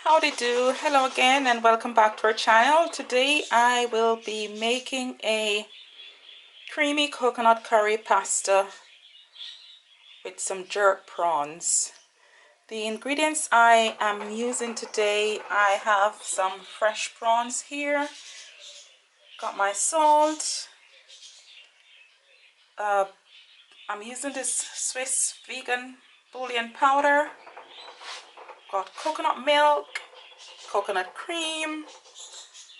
Howdy do. Hello again and welcome back to our channel. Today I will be making a creamy coconut curry pasta with some jerk prawns. The ingredients I am using today, I have some fresh prawns here, got my salt, I'm using this Swiss vegan bouillon powder, got coconut milk, coconut cream,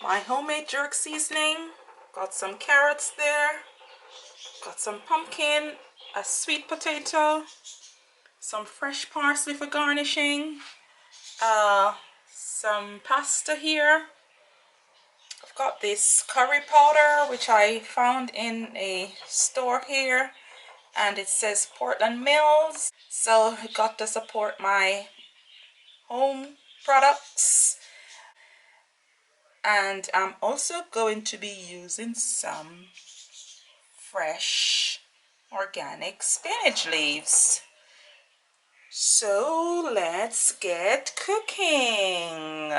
my homemade jerk seasoning, got some carrots there, got some pumpkin, a sweet potato, some fresh parsley for garnishing, some pasta here. I've got this curry powder which I found in a store here, and it says Portland Mills, so I got to support my home products. And I'm also going to be using some fresh organic spinach leaves. So let's get cooking.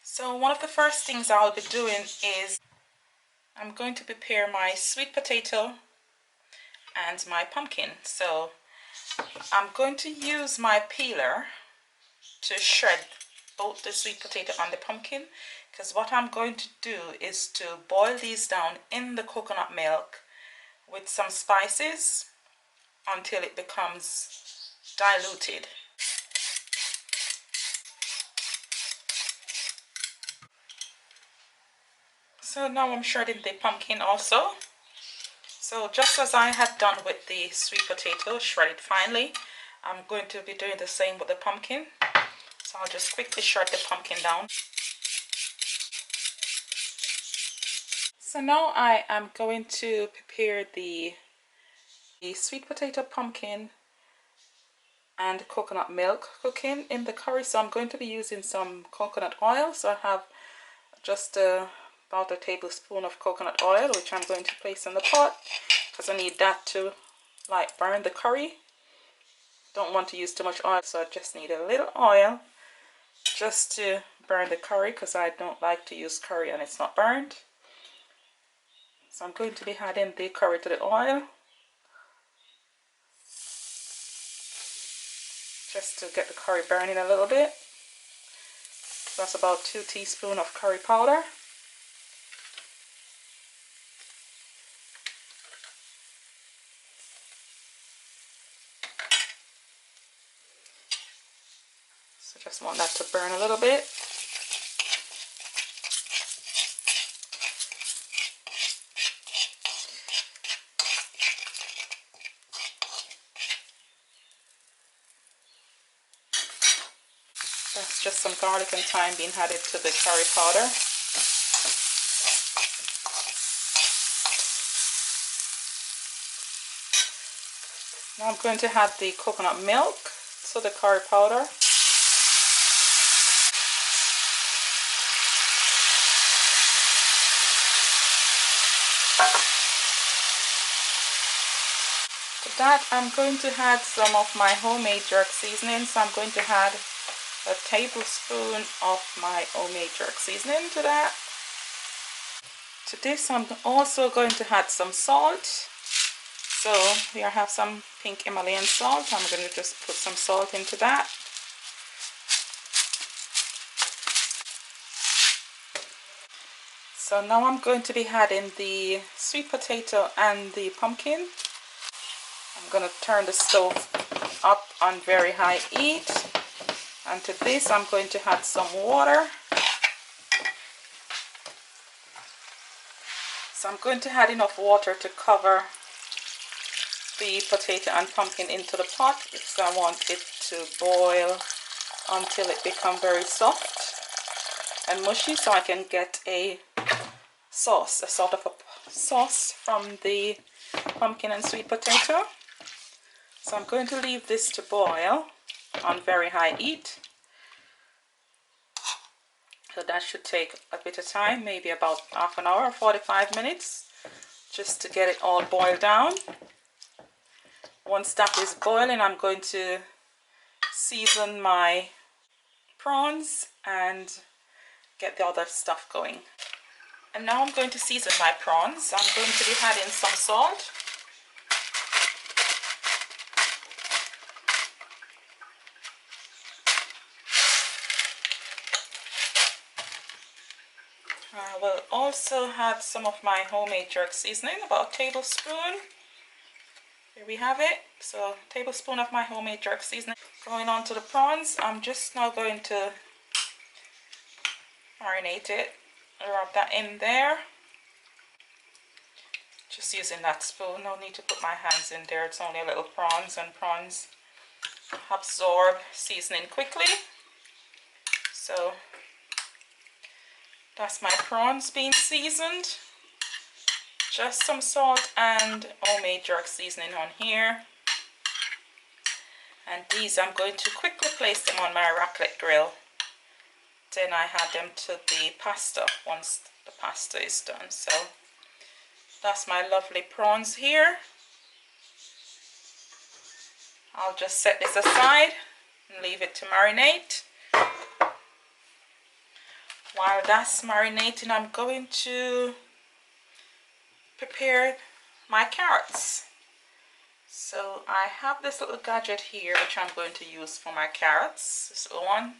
So one of the first things I'll be doing is I'm going to prepare my sweet potato and my pumpkin. So I'm going to use my peeler to shred both the sweet potato and the pumpkin, because what I'm going to do is to boil these down in the coconut milk with some spices until it becomes diluted. So now I'm shredding the pumpkin also. So just as I had done with the sweet potato, shredded finely, I'm going to be doing the same with the pumpkin. So I'll just quickly shred the pumpkin down. So now I am going to prepare the sweet potato, pumpkin and coconut milk cooking in the curry. So I'm going to be using some coconut oil. So I have just about a tablespoon of coconut oil, which I'm going to place in the pot because I need that to like burn the curry. Don't want to use too much oil, so I just need a little oil just to burn the curry, because I don't like to use curry and it's not burned. So I'm going to be adding the curry to the oil just to get the curry burning a little bit. So that's about 2 teaspoons of curry powder. So just want that to burn a little bit. That's just some garlic and thyme being added to the curry powder. Now I'm going to add the coconut milk to the curry powder. To that I'm going to add some of my homemade jerk seasoning. So I'm going to add a tablespoon of my homemade jerk seasoning to that. To this I'm also going to add some salt. So here I have some pink Himalayan salt. I'm going to just put some salt into that. So now I'm going to be adding the sweet potato and the pumpkin. I'm going to turn the stove up on very high heat. And to this I'm going to add some water. So I'm going to add enough water to cover the potato and pumpkin into the pot, because I want it to boil until it becomes very soft and mushy, so I can get a sauce, a sort of a sauce from the pumpkin and sweet potato. So I'm going to leave this to boil on very high heat. So that should take a bit of time, maybe about half an hour or 45 minutes, just to get it all boiled down. Once that is boiling, I'm going to season my prawns and get the other stuff going. And now I'm going to season my prawns. I'm going to be adding some salt. I will also add some of my homemade jerk seasoning, about a tablespoon. Here we have it. So a tablespoon of my homemade jerk seasoning. Going on to the prawns, I'm just now going to marinate it. Rub that in there. Just using that spoon, no need to put my hands in there. It's only a little prawns, and prawns absorb seasoning quickly. So that's my prawns being seasoned. Just some salt and homemade jerk seasoning on here. And these I'm going to quickly place them on my raclette grill. Then I add them to the pasta once the pasta is done. So that's my lovely prawns here. I'll just set this aside and leave it to marinate. While that's marinating, I'm going to prepare my carrots. So I have this little gadget here which I'm going to use for my carrots, this little one.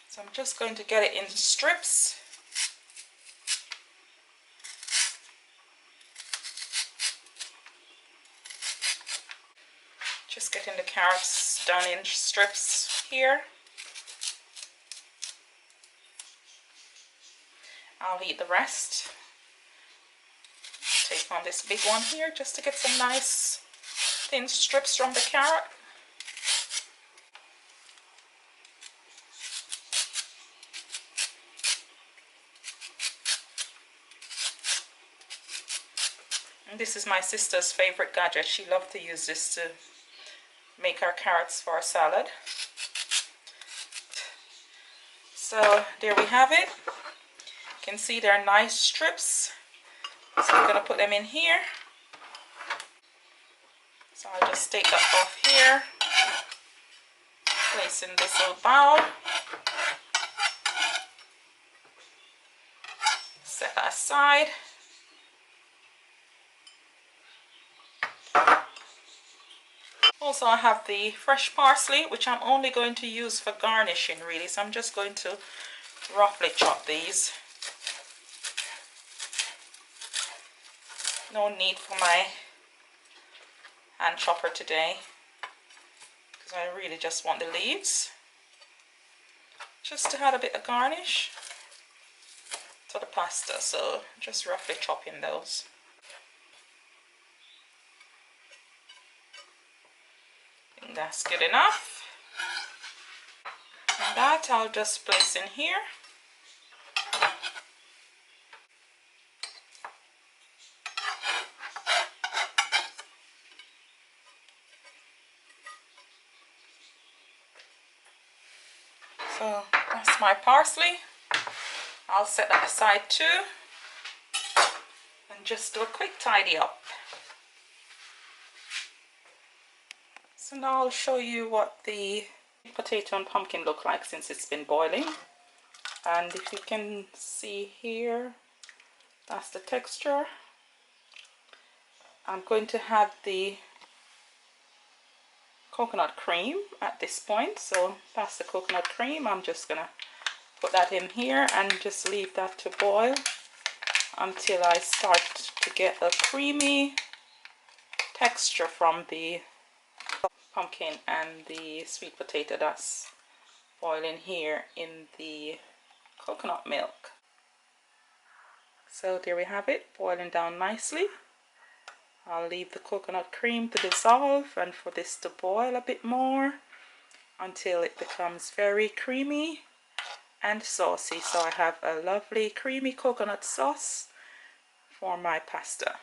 So I'm just going to get it in strips. Just getting the carrots done in strips here. I'll eat the rest. Take on this big one here just to get some nice thin strips from the carrot. And this is my sister's favorite gadget. She loved to use this to make our carrots for a salad. So there we have it. You can see they're nice strips. So I'm going to put them in here. So I'll just take that off here. Place in this little bowl. Set that aside. Also, I have the fresh parsley, which I'm only going to use for garnishing really. So I'm just going to roughly chop these. No need for my hand chopper today, because I really just want the leaves. Just to add a bit of garnish to the pasta. So just roughly chopping those. And that's good enough. And that I'll just place in here. So that's my parsley. I'll set that aside too. And just do a quick tidy up. So now I'll show you what the potato and pumpkin look like since it's been boiling. And if you can see here, that's the texture. I'm going to add the coconut cream at this point. So that's the coconut cream. I'm just gonna put that in here and just leave that to boil until I start to get a creamy texture from the pumpkin and the sweet potato that's boiling here in the coconut milk. So there we have it, boiling down nicely. I'll leave the coconut cream to dissolve and for this to boil a bit more until it becomes very creamy and saucy. So I have a lovely creamy coconut sauce for my pasta.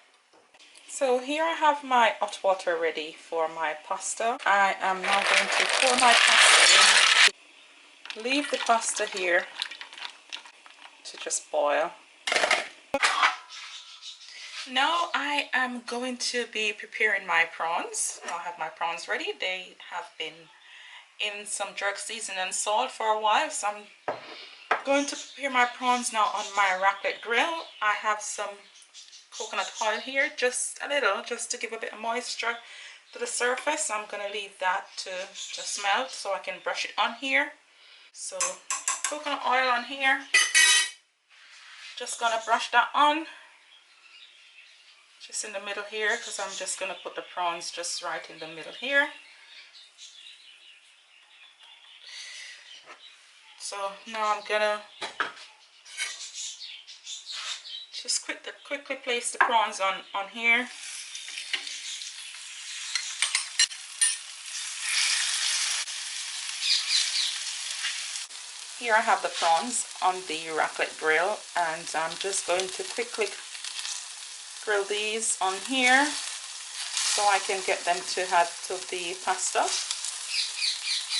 So here I have my hot water ready for my pasta. I am now going to pour my pasta in. Leave the pasta here to just boil. Now I am going to be preparing my prawns. I have my prawns ready. They have been in some jerk seasoning and salt for a while. So I'm going to prepare my prawns now on my raclette grill. I have some coconut oil here, just a little, just to give a bit of moisture to the surface. I'm going to leave that to just melt so I can brush it on here. So coconut oil on here, just going to brush that on just in the middle here, because I'm just going to put the prawns just right in the middle here. So now I'm going to just quickly place the prawns on here. Here I have the prawns on the raclette grill, and I'm just going to quickly grill these on here so I can get them to add to the pasta.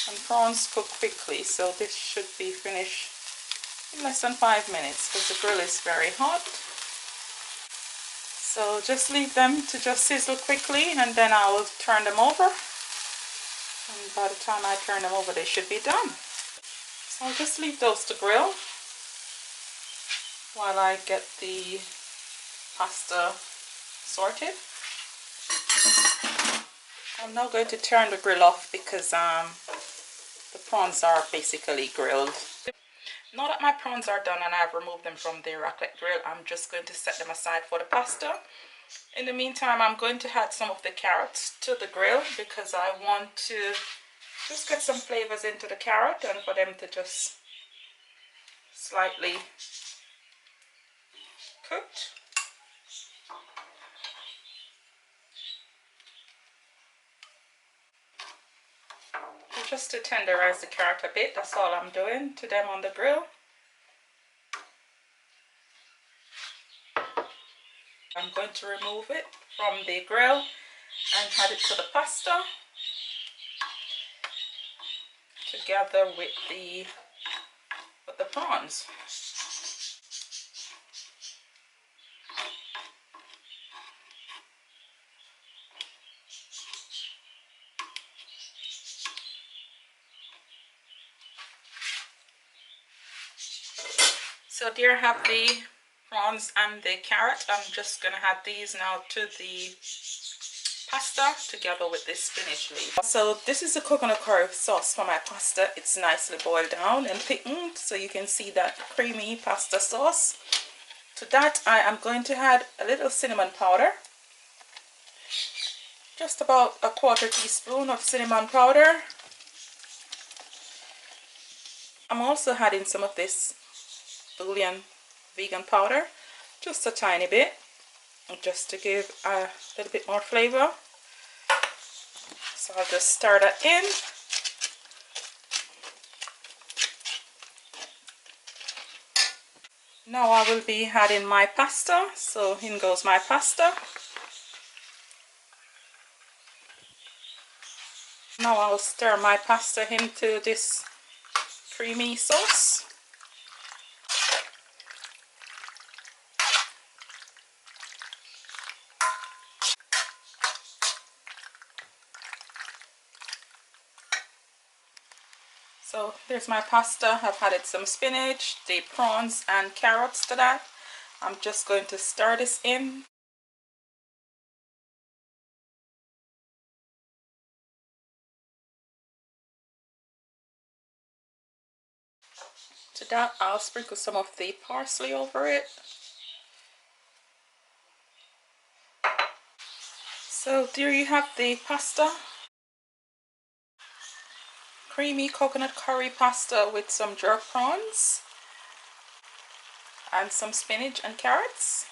And prawns cook quickly, so this should be finished in less than 5 minutes because the grill is very hot. So just leave them to just sizzle quickly, and then I will turn them over. And by the time I turn them over, they should be done. So I'll just leave those to grill while I get the pasta sorted. I'm now going to turn the grill off because the prawns are basically grilled. Now that my prawns are done and I've removed them from the raclette grill, I'm just going to set them aside for the pasta. In the meantime, I'm going to add some of the carrots to the grill because I want to just get some flavors into the carrot and for them to just slightly cooked. So just to tenderize the carrot a bit, that's all I'm doing to them on the grill. I'm going to remove it from the grill and add it to the pasta together with the prawns. So there I have the prawns and the carrot. I'm just going to add these now to the pasta together with this spinach leaf. So this is the coconut curry sauce for my pasta. It's nicely boiled down and thickened, so you can see that creamy pasta sauce. To that I am going to add a little cinnamon powder, just about a 1/4 teaspoon of cinnamon powder. I'm also adding some of this Bouillon vegan powder, just a tiny bit, just to give a little bit more flavor. So I'll just stir that in. Now I will be adding my pasta, so in goes my pasta. Now I'll stir my pasta into this creamy sauce. So there's my pasta. I've added some spinach, the prawns and carrots to that. I'm just going to stir this in. To that I'll sprinkle some of the parsley over it. So there you have the pasta. Creamy coconut curry pasta with some jerk prawns and some spinach and carrots.